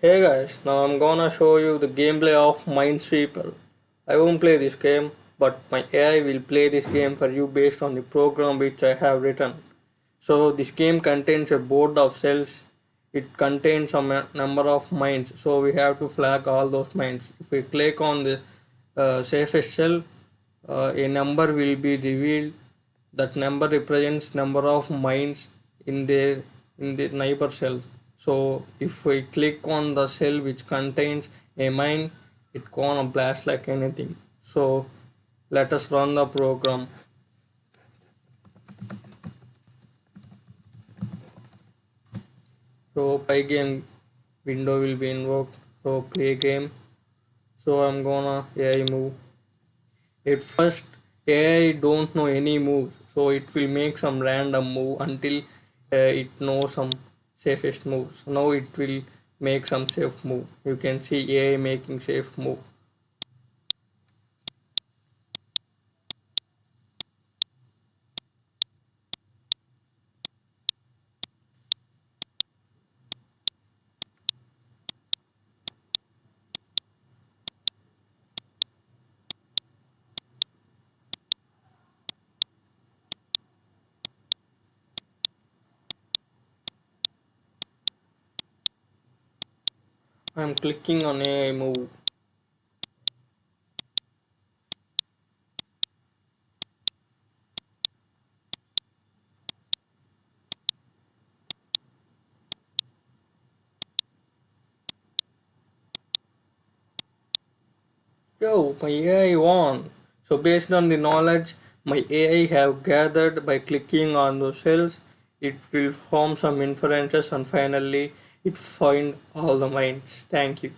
Hey guys, now I'm gonna show you the gameplay of Minesweeper. I won't play this game, but my AI will play this game for you based on the program which I have written. So this game contains a board of cells. It contains some number of mines. So we have to flag all those mines. If we click on the safest cell, a number will be revealed. That number represents number of mines in the neighbor cells. So if we click on the cell which contains a mine, it gonna blast like anything. So let us run the program. So pygame window will be invoked. So play game. So I'm gonna AI move. At first AI don't know any moves, so it will make some random move until it knows some safest moves. Now it will make some safe move. You can see AI making safe move. I'm clicking on AI move. Yo, my AI won. So based on the knowledge my AI have gathered by clicking on those cells, it will form some inferences and finally it find all the mines. Thank you.